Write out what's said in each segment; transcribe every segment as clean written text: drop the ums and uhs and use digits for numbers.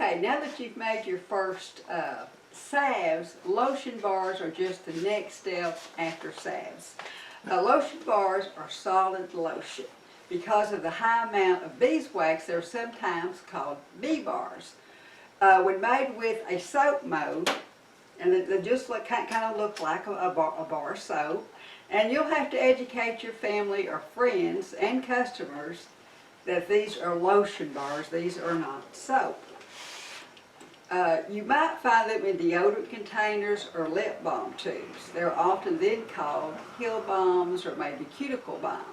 Okay, now that you've made your first salves, lotion bars are just the next step after salves. Lotion bars are solid lotion. Because of the high amount of beeswax, they're sometimes called bee bars. When made with a soap mode, and they just kind of look like a bar of soap, and you'll have to educate your family or friends and customers that these are lotion bars, these are not soap. You might find them in deodorant containers or lip balm tubes. They're often then called heel balms or maybe cuticle balms.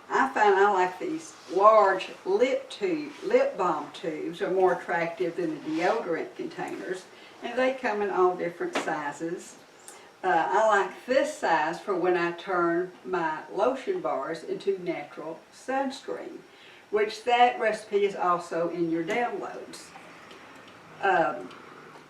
I find I like these large lip balm tubes are more attractive than the deodorant containers, and they come in all different sizes. I like this size for when I turn my lotion bars into natural sunscreen, which that recipe is also in your downloads.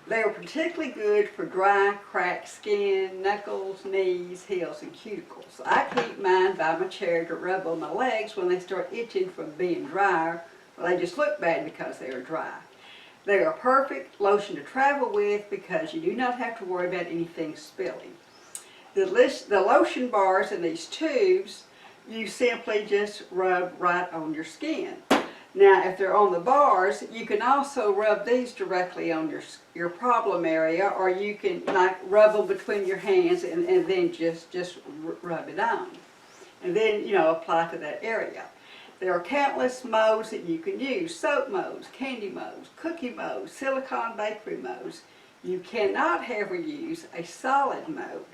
They are particularly good for dry, cracked skin, knuckles, knees, heels, and cuticles. I keep mine by my chair to rub on my legs when they start itching from being dry, or they just look bad because they are dry. They are a perfect lotion to travel with because you do not have to worry about anything spilling. The lotion bars in these tubes, you simply just rub right on your skin. Now, if they're on the bars, you can also rub these directly on your problem area, or you can like rub them between your hands and then just rub it on. And then, apply to that area. There are countless modes that you can use: soap modes, candy modes, cookie modes, silicone bakery modes. You cannot ever use a solid mode,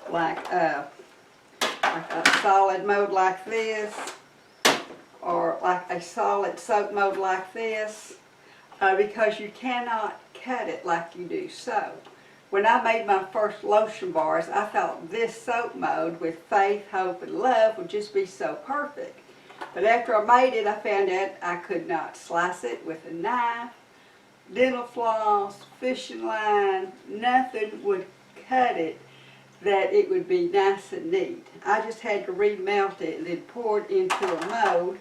like a solid mode like this, or like a solid soap mode like this, because you cannot cut it like you do soap. When I made my first lotion bars, I thought this soap mode with faith, hope, and love would just be so perfect. But after I made it, I found out I could not slice it with a knife, dental floss, fishing line, nothing would cut it that it would be nice and neat. I just had to remelt it and then pour it into a mold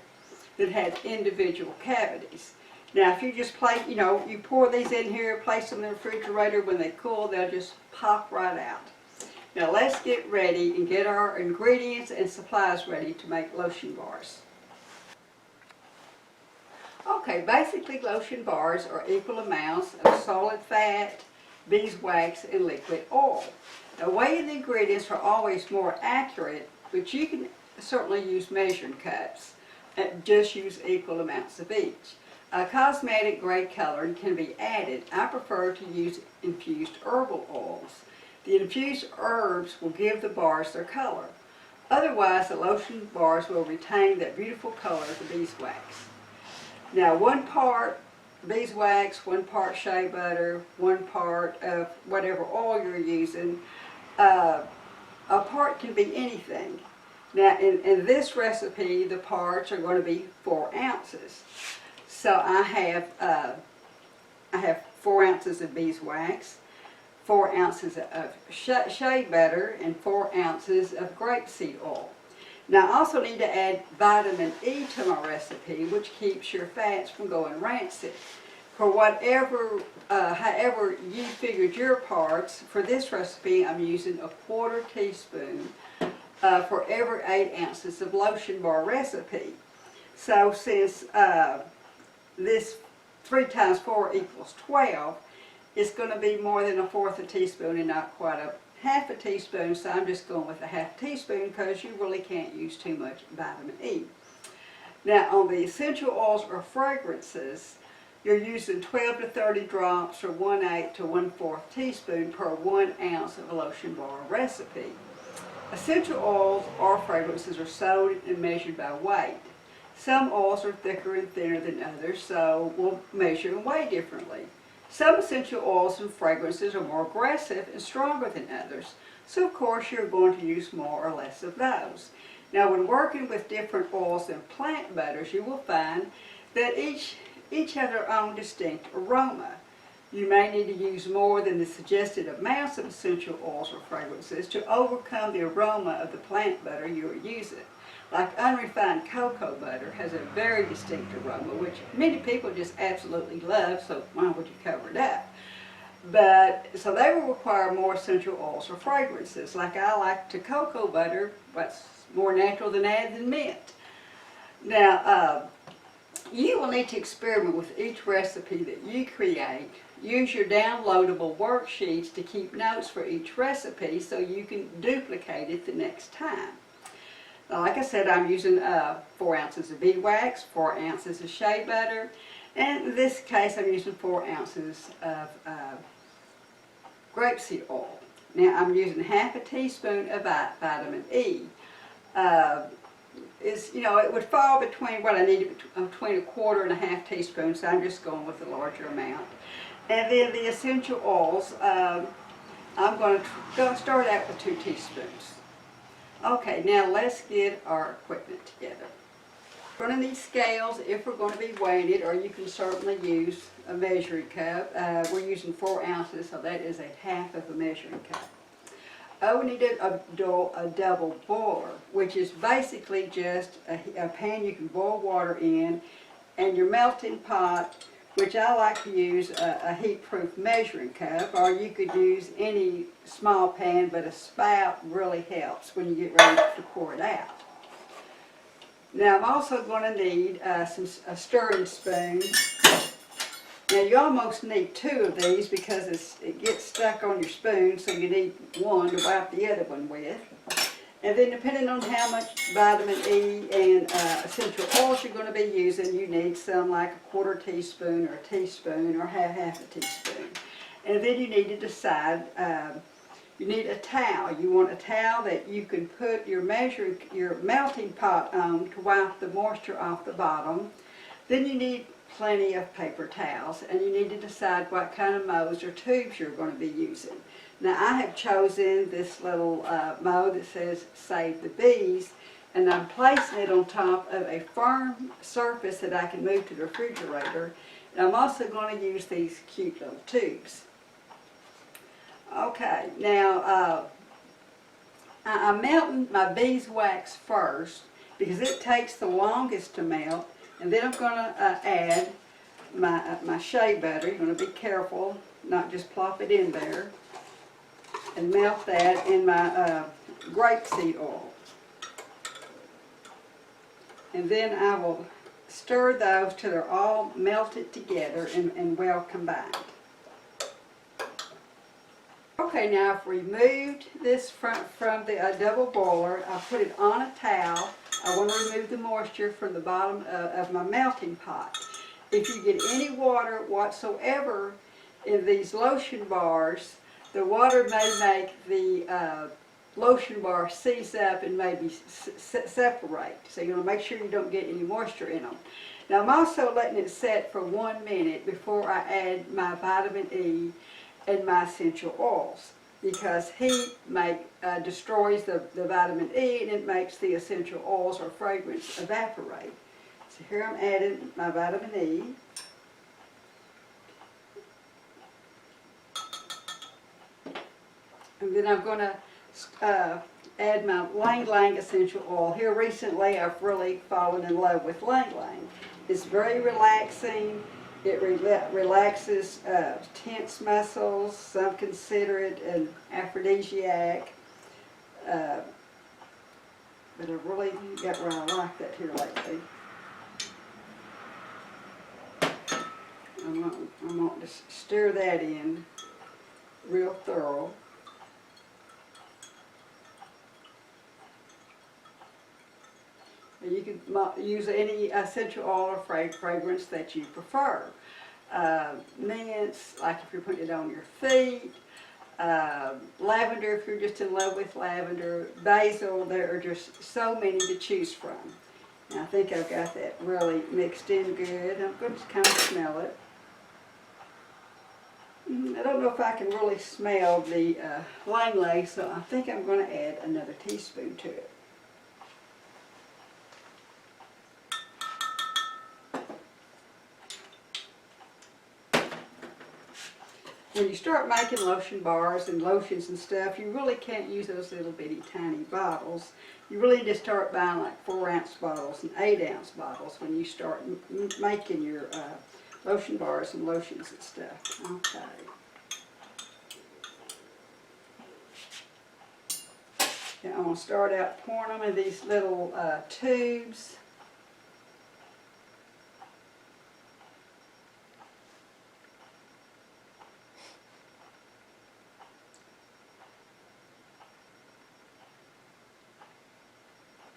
that had individual cavities. Now, if you just you pour these in here, place them in the refrigerator. When they cool, they'll just pop right out. Now, let's get ready and get our ingredients and supplies ready to make lotion bars. Okay, basically lotion bars are equal amounts of solid fat, beeswax, and liquid oil. Now, weighing the ingredients are always more accurate, but you can certainly use measuring cups. Just use equal amounts of each. Cosmetic grade coloring can be added. I prefer to use infused herbal oils. The infused herbs will give the bars their color. Otherwise, the lotion bars will retain that beautiful color of the beeswax. Now, 1 part beeswax, 1 part shea butter, 1 part of whatever oil you're using. A part can be anything. Now, in this recipe, the parts are going to be 4 ounces. So I have 4 ounces of beeswax, 4 ounces of shea butter, and 4 ounces of grapeseed oil. Now, I also need to add vitamin E to my recipe, which keeps your fats from going rancid. For however you figured your parts, for this recipe, I'm using a 1/4 teaspoon for every 8 ounces of lotion bar recipe. So since this 3 times 4 equals 12, it's going to be more than 1/4 teaspoon and not quite a 1/2 teaspoon, so I'm just going with a 1/2 teaspoon because you really can't use too much vitamin E. Now, on the essential oils or fragrances, you're using 12 to 30 drops or 1/8 to 1/4 teaspoon per 1 ounce of a lotion bar recipe. Essential oils or fragrances are sold and measured by weight. Some oils are thicker and thinner than others, so we'll measure and weigh differently. Some essential oils and fragrances are more aggressive and stronger than others, so of course you're going to use more or less of those. Now, when working with different oils and plant butters, you will find that each have their own distinct aroma. You may need to use more than the suggested amounts of essential oils or fragrances to overcome the aroma of the plant butter you are using. Like unrefined cocoa butter has a very distinct aroma, which many people just absolutely love, so why would you cover it up? But, so they will require more essential oils or fragrances. Like I like to cocoa butter, what's more natural than adding mint. Now, you will need to experiment with each recipe that you create. Use your downloadable worksheets to keep notes for each recipe so you can duplicate it the next time. Now, like I said, I'm using 4 ounces of beeswax, 4 ounces of shea butter, and in this case I'm using 4 ounces of grapeseed oil. Now I'm using half a teaspoon of vitamin E. It would fall between what I need, between 1/4 and 1/2 teaspoon, so I'm just going with a larger amount. And then the essential oils, I'm going to start out with 2 teaspoons. Okay, now let's get our equipment together. We're going to need scales if we're going to be weighing it, or you can certainly use a measuring cup. We're using 4 ounces, so that is 1/2 of a measuring cup. We need a double boiler, which is basically just a pan you can boil water in, and your melting pot, which I like to use a heat-proof measuring cup, or you could use any small pan, but a spout really helps when you get ready to pour it out. Now I'm also going to need a stirring spoon. Now you almost need 2 of these because it gets stuck on your spoon, so you need 1 to wipe the other one with. And then depending on how much vitamin E and essential oils you're going to be using, you need some like 1/4 teaspoon or a teaspoon or half a teaspoon. And then you need to decide, you need a towel. You want a towel that you can put your melting pot on to wipe the moisture off the bottom. Then you need plenty of paper towels, and you need to decide what kind of modes or tubes you're going to be using. Now I have chosen this little mode that says Save the Bees, and I'm placing it on top of a firm surface that I can move to the refrigerator. And I'm also going to use these cute little tubes. Okay, now I'm melting my beeswax first because it takes the longest to melt. And then I'm going to add my shea butter. You're going to be careful, not just plop it in there. And melt that in my grapeseed oil. And then I will stir those till they're all melted together and well combined. Okay, now I've removed this from the double boiler. I'll put it on a towel. I want to remove the moisture from the bottom of my melting pot. If you get any water whatsoever in these lotion bars, the water may make the lotion bar seize up and maybe separate. So you want to make sure you don't get any moisture in them. Now I'm also letting it set for 1 minute before I add my vitamin E and my essential oils, because heat destroys the vitamin E and it makes the essential oils or fragrance evaporate. So here I'm adding my vitamin E. And then I'm going to add my Lang Lang essential oil. Here recently I've really fallen in love with Lang Lang. It's very relaxing. It relaxes tense muscles. Some consider it an aphrodisiac. But I really got where I like that here lately. I want to stir that in real thorough. You can use any essential oil or fragrance that you prefer. Mints, like if you're putting it on your feet. Lavender, if you're just in love with lavender. Basil, there are just so many to choose from. And I think I've got that really mixed in good. I'm going to kind of smell it. I don't know if I can really smell the Lang Lang, so I think I'm going to add another teaspoon to it. when you start making lotion bars and lotions and stuff, you really can't use those little bitty tiny bottles. You really need to start buying like 4-ounce bottles and 8-ounce bottles when you start making your lotion bars and lotions and stuff. Okay. Now I'm going to start out pouring them in these little tubes.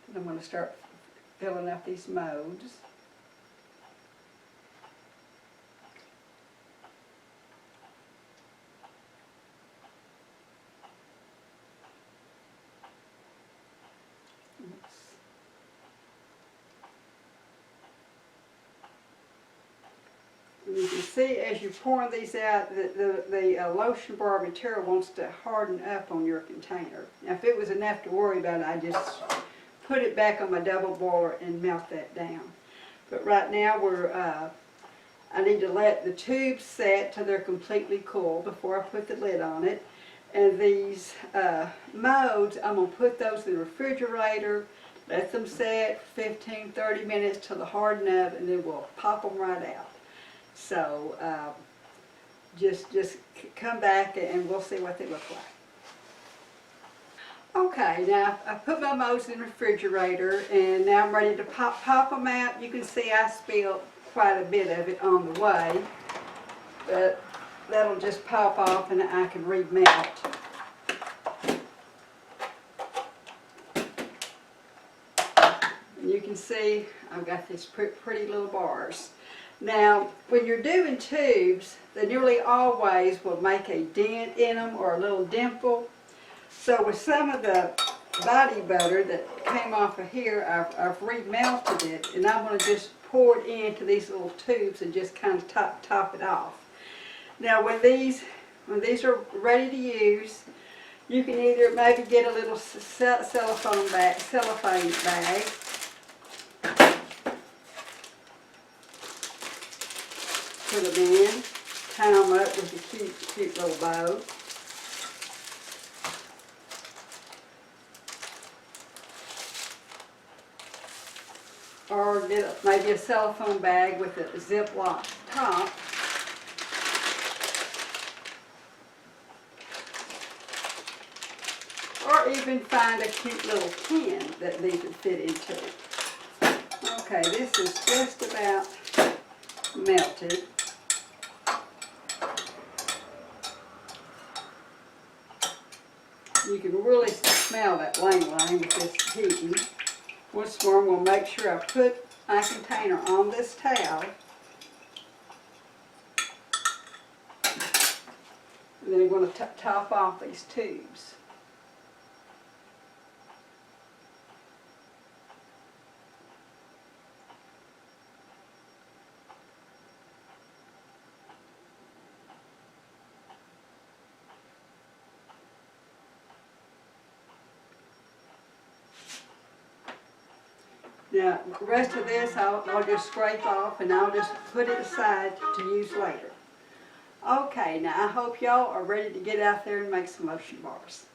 And I'm going to start filling up these molds. And you can see as you're pouring these out, the lotion bar material wants to harden up on your container. Now if it was enough to worry about, I just put it back on my double boiler and melt that down. But right now I need to let the tubes set till they're completely cool before I put the lid on it. And these molds, I'm going to put those in the refrigerator, let them set 15-30 minutes till they harden up, and then we'll pop them right out. So just come back and we'll see what they look like. Okay, now I put my molds in the refrigerator, and now I'm ready to pop them out. You can see I spilled quite a bit of it on the way, but that'll just pop off and I can remelt. And you can see I've got these pretty little bars. Now, when you're doing tubes, they nearly always will make a dent in them or a little dimple. So with some of the body butter that came off of here, I've remelted it, and I'm going to just pour it into these little tubes and just kind of top it off. Now when these are ready to use, you can either maybe get a little cellophane bag, put them in, tie them up with a cute little bow. Or get maybe a cellophane bag with a Ziploc top. Or even find a cute little tin that these would fit into. Okay, this is just about melted. You can really smell that lang-lang with this heating. Once more, I'm going to make sure I put my container on this towel. And then I'm going to top off these tubes. Now, the rest of this I'll just scrape off, and I'll just put it aside to use later. Okay, now I hope y'all are ready to get out there and make some lotion bars.